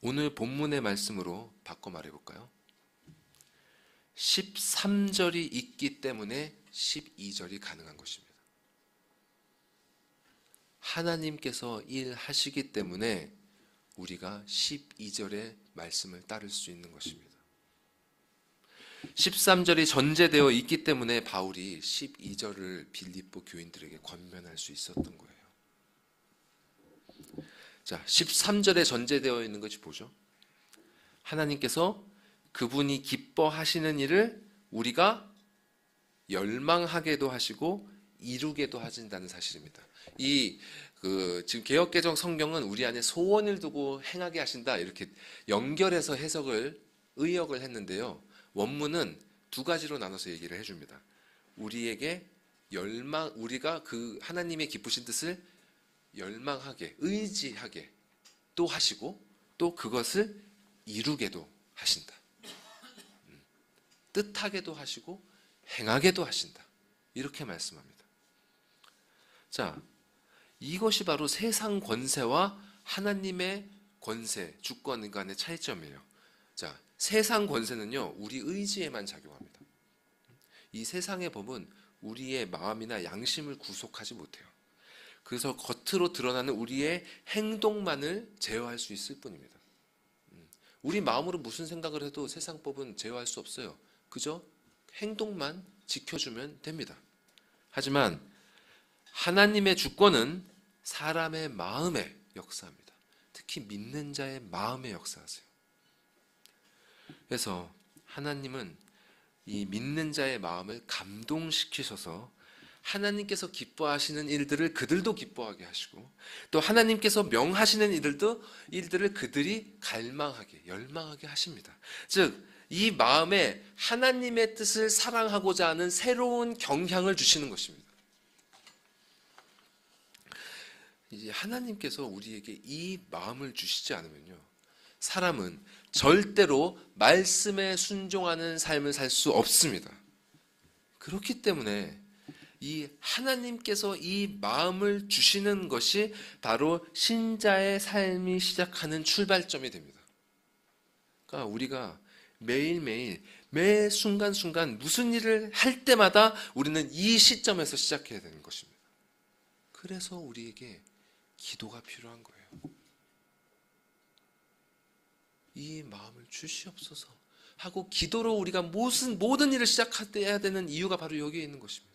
오늘 본문의 말씀으로 바꿔 말해볼까요? 13절이 있기 때문에 12절이 가능한 것입니다. 하나님께서 일하시기 때문에 우리가 12절의 말씀을 따를 수 있는 것입니다. 13절이 전제되어 있기 때문에 바울이 12절을 빌립보 교인들에게 권면할 수 있었던 거예요. 자, 13절에 전제되어 있는 것이 뭐죠? 하나님께서 그분이 기뻐하시는 일을 우리가 열망하게도 하시고 이루게도 하신다는 사실입니다. 이 지금 개역개정 성경은 우리 안에 소원을 두고 행하게 하신다 이렇게 연결해서 의역을 했는데요. 원문은 두 가지로 나눠서 얘기를 해줍니다. 우리가 그 하나님의 기쁘신 뜻을 열망하게, 의지하게 또 하시고 또 그것을 이루게도 하신다. 뜻하게도 하시고 행하게도 하신다. 이렇게 말씀합니다. 자, 이것이 바로 세상 권세와 하나님의 권세, 주권 간의 차이점이에요. 자, 세상 권세는요, 우리 의지에만 작용합니다. 이 세상의 법은 우리의 마음이나 양심을 구속하지 못해요. 그래서 겉으로 드러나는 우리의 행동만을 제어할 수 있을 뿐입니다. 우리 마음으로 무슨 생각을 해도 세상 법은 제어할 수 없어요. 그저 행동만 지켜주면 됩니다. 하지만 하나님의 주권은 사람의 마음에 역사합니다. 특히 믿는 자의 마음에 역사하세요. 그래서 하나님은 이 믿는 자의 마음을 감동시키셔서 하나님께서 기뻐하시는 일들을 그들도 기뻐하게 하시고 또 하나님께서 명하시는 일들을 그들이 갈망하게, 열망하게 하십니다. 즉, 이 마음에 하나님의 뜻을 사랑하고자 하는 새로운 경향을 주시는 것입니다. 이제 하나님께서 우리에게 이 마음을 주시지 않으면요, 사람은 절대로 말씀에 순종하는 삶을 살 수 없습니다. 그렇기 때문에 이 하나님께서 이 마음을 주시는 것이 바로 신자의 삶이 시작하는 출발점이 됩니다. 그러니까 우리가 매일매일 매 순간순간 무슨 일을 할 때마다 우리는 이 시점에서 시작해야 되는 것입니다. 그래서 우리에게 기도가 필요한 거예요. 이 마음을 주시옵소서 하고 기도로 우리가 모든 일을 시작해야 되는 이유가 바로 여기에 있는 것입니다.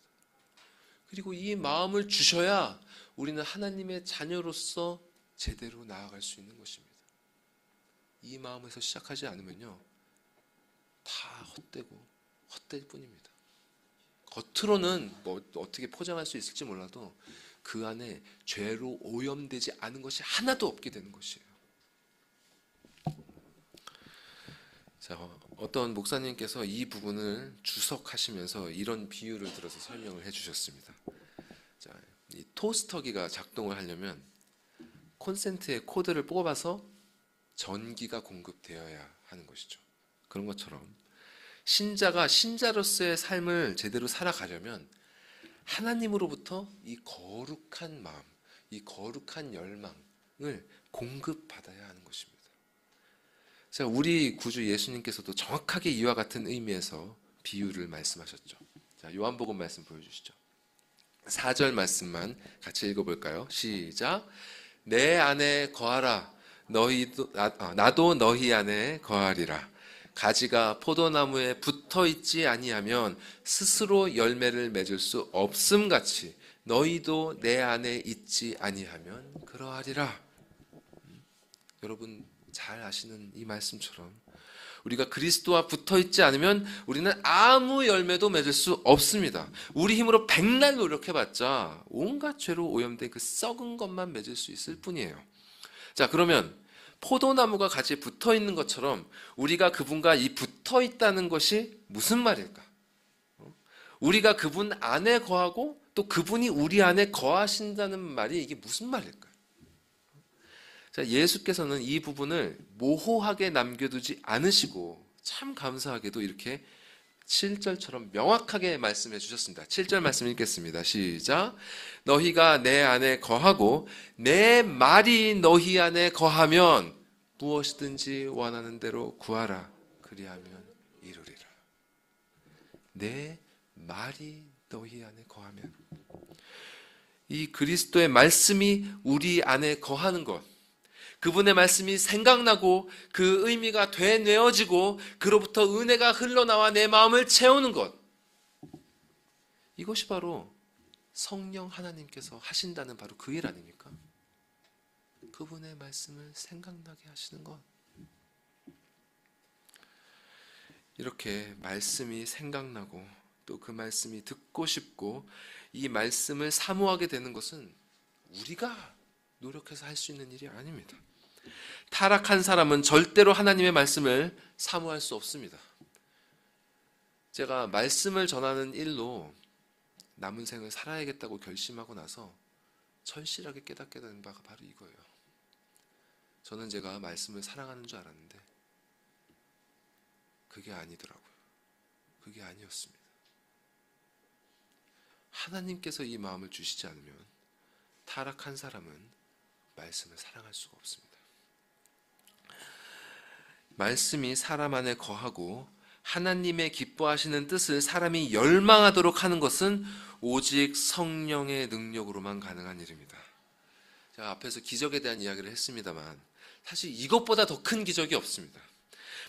그리고 이 마음을 주셔야 우리는 하나님의 자녀로서 제대로 나아갈 수 있는 것입니다. 이 마음에서 시작하지 않으면요, 다 헛될 뿐입니다. 겉으로는 뭐 어떻게 포장할 수 있을지 몰라도 그 안에 죄로 오염되지 않은 것이 하나도 없게 되는 것이에요. 자, 어떤 목사님께서 이 부분을 주석하시면서 이런 비유를 들어서 설명을 해주셨습니다. 자, 이 토스터기가 작동을 하려면 콘센트의 코드를 뽑아서 전기가 공급되어야 하는 것이죠. 그런 것처럼 신자가 신자로서의 삶을 제대로 살아가려면 하나님으로부터 이 거룩한 마음, 이 거룩한 열망을 공급받아야 하는 것입니다. 자, 우리 구주 예수님께서도 정확하게 이와 같은 의미에서 비유를 말씀하셨죠. 자, 요한복음 말씀 보여주시죠. 4절 말씀만 같이 읽어볼까요? 시작. 내 안에 거하라. 나도 너희 안에 거하리라. 가지가 포도나무에 붙어 있지 아니하면 스스로 열매를 맺을 수 없음 같이 너희도 내 안에 있지 아니하면 그러하리라. 여러분 잘 아시는 이 말씀처럼 우리가 그리스도와 붙어 있지 않으면 우리는 아무 열매도 맺을 수 없습니다. 우리 힘으로 백날 노력해봤자 온갖 죄로 오염된 그 썩은 것만 맺을 수 있을 뿐이에요. 자, 그러면 포도나무가 가지에 붙어 있는 것처럼 우리가 그분과 이 붙어 있다는 것이 무슨 말일까? 우리가 그분 안에 거하고 또 그분이 우리 안에 거하신다는 말이 이게 무슨 말일까? 자, 예수께서는 이 부분을 모호하게 남겨두지 않으시고 참 감사하게도 이렇게 7절처럼 명확하게 말씀해 주셨습니다. 7절 말씀 읽겠습니다. 시작. 너희가 내 안에 거하고 내 말이 너희 안에 거하면 무엇이든지 원하는 대로 구하라. 그리하면 이루리라. 내 말이 너희 안에 거하면, 이 그리스도의 말씀이 우리 안에 거하는 것, 그분의 말씀이 생각나고 그 의미가 되뇌어지고 그로부터 은혜가 흘러나와 내 마음을 채우는 것, 이것이 바로 성령 하나님께서 하신다는 바로 그 일 아닙니까? 그분의 말씀을 생각나게 하시는 것. 이렇게 말씀이 생각나고 또 그 말씀이 듣고 싶고 이 말씀을 사모하게 되는 것은 우리가 노력해서 할 수 있는 일이 아닙니다. 타락한 사람은 절대로 하나님의 말씀을 사모할 수 없습니다. 제가 말씀을 전하는 일로 남은 생을 살아야겠다고 결심하고 나서 절실하게 깨닫게 된 바가 바로 이거예요. 저는 제가 말씀을 사랑하는 줄 알았는데 그게 아니더라고요. 그게 아니었습니다. 하나님께서 이 마음을 주시지 않으면 타락한 사람은 말씀을 사랑할 수가 없습니다. 말씀이 사람 안에 거하고 하나님의 기뻐하시는 뜻을 사람이 열망하도록 하는 것은 오직 성령의 능력으로만 가능한 일입니다. 제가 앞에서 기적에 대한 이야기를 했습니다만 사실 이것보다 더 큰 기적이 없습니다.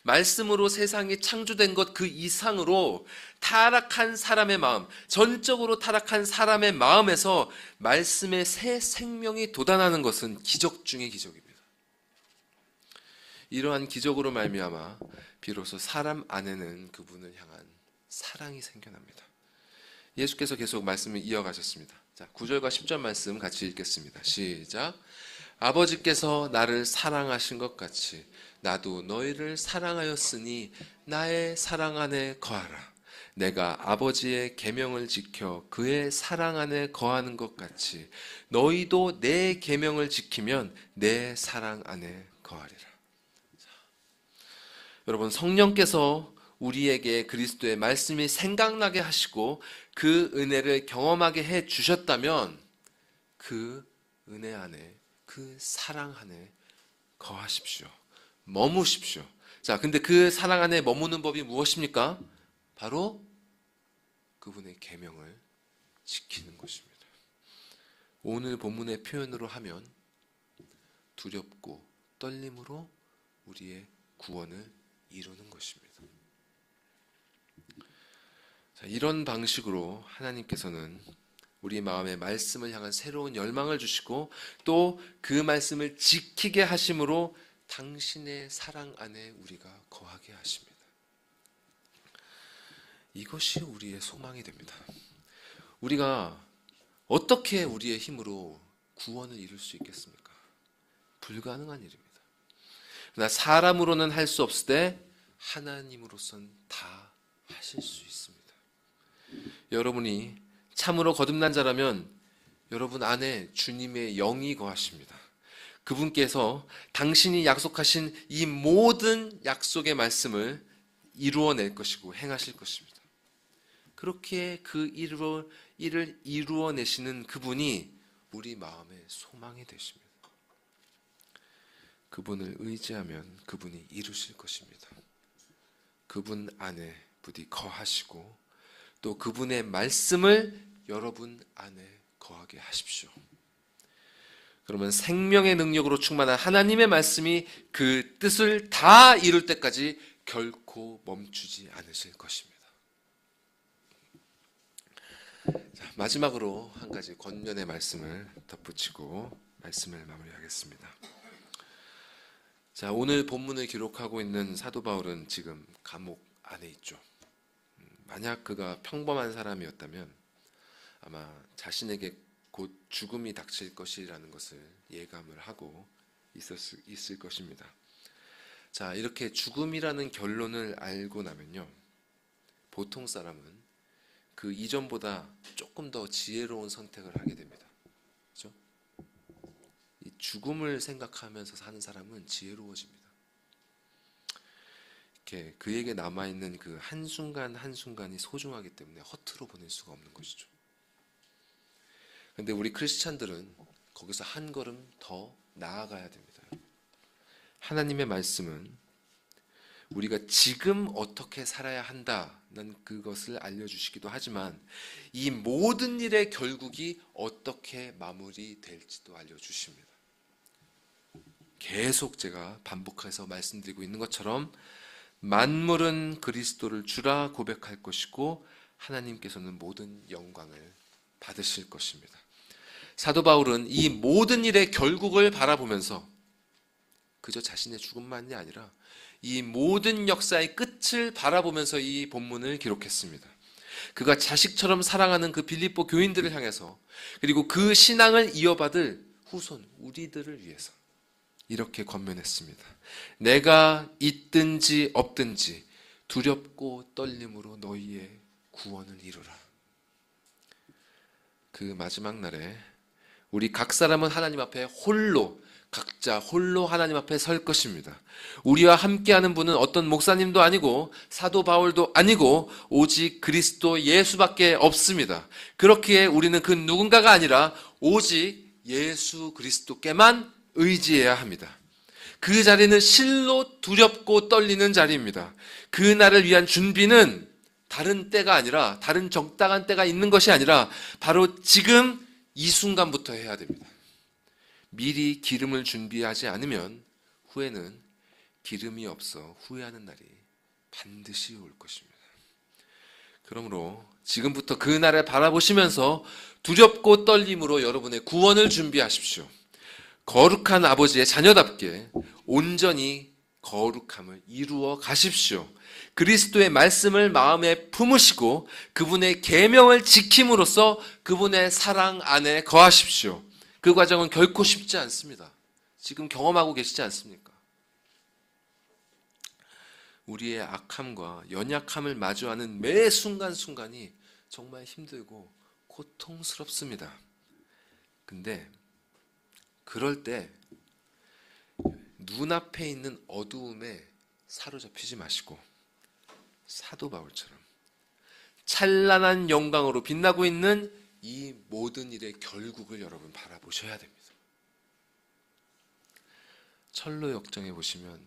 말씀으로 세상이 창조된 것 그 이상으로 타락한 사람의 마음, 전적으로 타락한 사람의 마음에서 말씀의 새 생명이 돋아나는 것은 기적 중의 기적입니다. 이러한 기적으로 말미암아 비로소 사람 안에는 그분을 향한 사랑이 생겨납니다. 예수께서 계속 말씀을 이어가셨습니다. 자, 9절과 10절 말씀 같이 읽겠습니다. 시작. 아버지께서 나를 사랑하신 것 같이 나도 너희를 사랑하였으니 나의 사랑 안에 거하라. 내가 아버지의 계명을 지켜 그의 사랑 안에 거하는 것 같이 너희도 내 계명을 지키면 내 사랑 안에 거하리라. 자, 여러분, 성령께서 우리에게 그리스도의 말씀이 생각나게 하시고 그 은혜를 경험하게 해 주셨다면 그 은혜 안에, 그 사랑 안에 거하십시오. 머무십시오. 자, 근데 그 사랑 안에 머무는 법이 무엇입니까? 바로 그분의 계명을 지키는 것입니다. 오늘 본문의 표현으로 하면 두렵고 떨림으로 우리의 구원을 이루는 것입니다. 자, 이런 방식으로 하나님께서는 우리 마음에 말씀을 향한 새로운 열망을 주시고 또 그 말씀을 지키게 하심으로 당신의 사랑 안에 우리가 거하게 하십니다. 이것이 우리의 소망이 됩니다. 우리가 어떻게 우리의 힘으로 구원을 이룰 수 있겠습니까? 불가능한 일입니다. 그러나 사람으로는 할 수 없을 때 하나님으로선 다 하실 수 있습니다. 여러분이 참으로 거듭난 자라면 여러분 안에 주님의 영이 거하십니다. 그분께서 당신이 약속하신 이 모든 약속의 말씀을 이루어낼 것이고 행하실 것입니다. 그렇게 그 일을 이루어내시는 그분이 우리 마음의 소망이 되십니다. 그분을 의지하면 그분이 이루실 것입니다. 그분 안에 부디 거하시고 또 그분의 말씀을 여러분 안에 거하게 하십시오. 그러면 생명의 능력으로 충만한 하나님의 말씀이 그 뜻을 다 이룰 때까지 결코 멈추지 않으실 것입니다. 자, 마지막으로 한 가지 권면의 말씀을 덧붙이고 말씀을 마무리하겠습니다. 자, 오늘 본문을 기록하고 있는 사도 바울은 지금 감옥 안에 있죠. 만약 그가 평범한 사람이었다면 아마 자신에게 곧 죽음이 닥칠 것이라는 것을 예감을 하고 있을 것입니다. 자, 이렇게 죽음이라는 결론을 알고 나면요, 보통 사람은 그 이전보다 조금 더 지혜로운 선택을 하게 됩니다. 그렇죠? 이 죽음을 생각하면서 사는 사람은 지혜로워집니다. 이렇게 그에게 남아있는 그 한순간 한순간이 소중하기 때문에 허투루 보낼 수가 없는 것이죠. 근데 우리 크리스찬들은 거기서 한 걸음 더 나아가야 됩니다. 하나님의 말씀은 우리가 지금 어떻게 살아야 한다는 그것을 알려주시기도 하지만 이 모든 일의 결국이 어떻게 마무리될지도 알려주십니다. 계속 제가 반복해서 말씀드리고 있는 것처럼 만물은 그리스도를 주라 고백할 것이고 하나님께서는 모든 영광을 받으실 것입니다. 사도 바울은 이 모든 일의 결국을 바라보면서 그저 자신의 죽음만이 아니라 이 모든 역사의 끝을 바라보면서 이 본문을 기록했습니다. 그가 자식처럼 사랑하는 그 빌립보 교인들을 향해서 그리고 그 신앙을 이어받을 후손, 우리들을 위해서 이렇게 권면했습니다. 내가 있든지 없든지 두렵고 떨림으로 너희의 구원을 이루라. 그 마지막 날에 우리 각 사람은 하나님 앞에 각자 홀로 하나님 앞에 설 것입니다. 우리와 함께하는 분은 어떤 목사님도 아니고 사도 바울도 아니고 오직 그리스도 예수밖에 없습니다. 그렇기에 우리는 그 누군가가 아니라 오직 예수 그리스도께만 의지해야 합니다. 그 자리는 실로 두렵고 떨리는 자리입니다. 그 날을 위한 준비는 다른 때가 아니라, 다른 적당한 때가 있는 것이 아니라 바로 지금 이 순간부터 해야 됩니다. 미리 기름을 준비하지 않으면 후에는 기름이 없어 후회하는 날이 반드시 올 것입니다. 그러므로 지금부터 그 날을 바라보시면서 두렵고 떨림으로 여러분의 구원을 준비하십시오. 거룩한 아버지의 자녀답게 온전히 거룩함을 이루어 가십시오. 그리스도의 말씀을 마음에 품으시고 그분의 계명을 지킴으로써 그분의 사랑 안에 거하십시오. 그 과정은 결코 쉽지 않습니다. 지금 경험하고 계시지 않습니까? 우리의 악함과 연약함을 마주하는 매 순간순간이 정말 힘들고 고통스럽습니다. 근데 그럴 때 눈앞에 있는 어두움에 사로잡히지 마시고 사도 바울처럼 찬란한 영광으로 빛나고 있는 이 모든 일의 결국을 여러분 바라보셔야 됩니다. 철로 역정에 보시면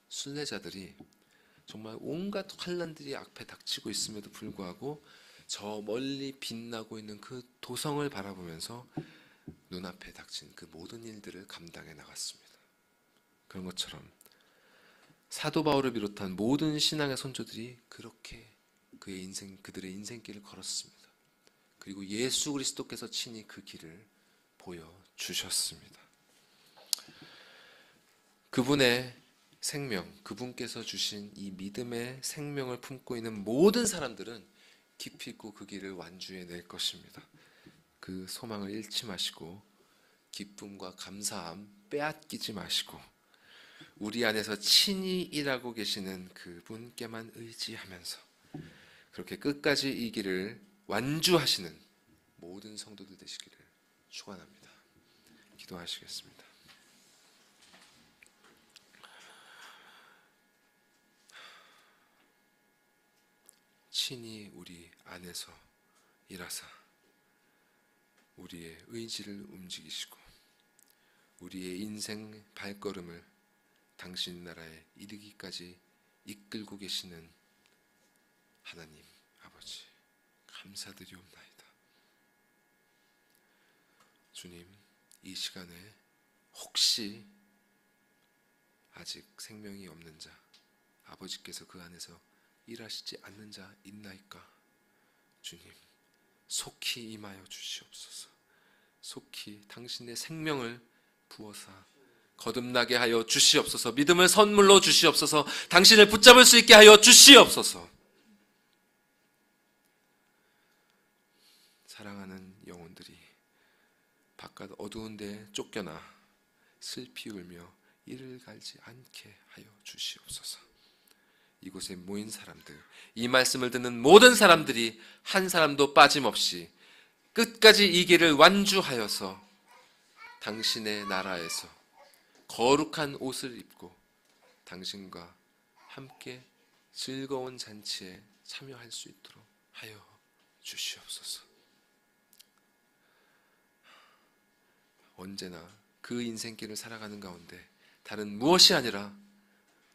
순례자들이 정말 온갖 환난들이 앞에 닥치고 있음에도 불구하고 저 멀리 빛나고 있는 그 도성을 바라보면서 눈앞에 닥친 그 모든 일들을 감당해 나갔습니다. 그런 것처럼 사도 바울을 비롯한 모든 신앙의 선조들이 그렇게 그들의 인생길을 걸었습니다. 그리고 예수 그리스도께서 친히 그 길을 보여주셨습니다. 그분의 생명, 그분께서 주신 이 믿음의 생명을 품고 있는 모든 사람들은 깊이 있고 그 길을 완주해낼 것입니다. 그 소망을 잃지 마시고 기쁨과 감사함 빼앗기지 마시고 우리 안에서 친히 일하고 계시는 그분께만 의지하면서 그렇게 끝까지 이 길을 완주하시는 모든 성도들 되시기를 축원합니다. 기도하시겠습니다. 친히 우리 안에서 일하사 우리의 의지를 움직이시고 우리의 인생 발걸음을 당신 나라에 이르기까지 이끌고 계시는 하나님 아버지 감사드리옵나이다. 주님, 이 시간에 혹시 아직 생명이 없는 자, 아버지께서 그 안에서 일하시지 않는 자 있나이까? 주님, 속히 임하여 주시옵소서. 속히 당신의 생명을 부어사 거듭나게 하여 주시옵소서. 믿음을 선물로 주시옵소서. 당신을 붙잡을 수 있게 하여 주시옵소서. 사랑하는 영혼들이 바깥 어두운 데 쫓겨나 슬피 울며 이를 갈지 않게 하여 주시옵소서. 이곳에 모인 사람들, 이 말씀을 듣는 모든 사람들이 한 사람도 빠짐없이 끝까지 이 길을 완주하여서 당신의 나라에서 거룩한 옷을 입고 당신과 함께 즐거운 잔치에 참여할 수 있도록 하여 주시옵소서. 언제나 그 인생길을 살아가는 가운데 다른 무엇이 아니라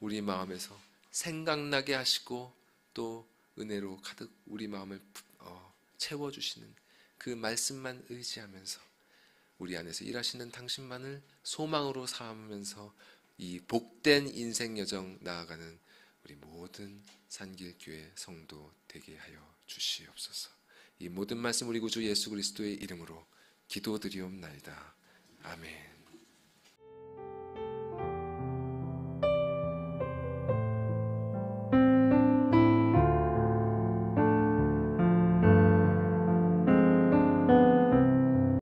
우리 마음에서 생각나게 하시고 또 은혜로 가득 우리 마음을 채워주시는 그 말씀만 의지하면서 우리 안에서 일하시는 당신만을 소망으로 삼으면서 이 복된 인생 여정 나아가는 우리 모든 산길교회 성도 되게 하여 주시옵소서. 이 모든 말씀 우리 구주 예수 그리스도의 이름으로 기도드리옵나이다. 아멘.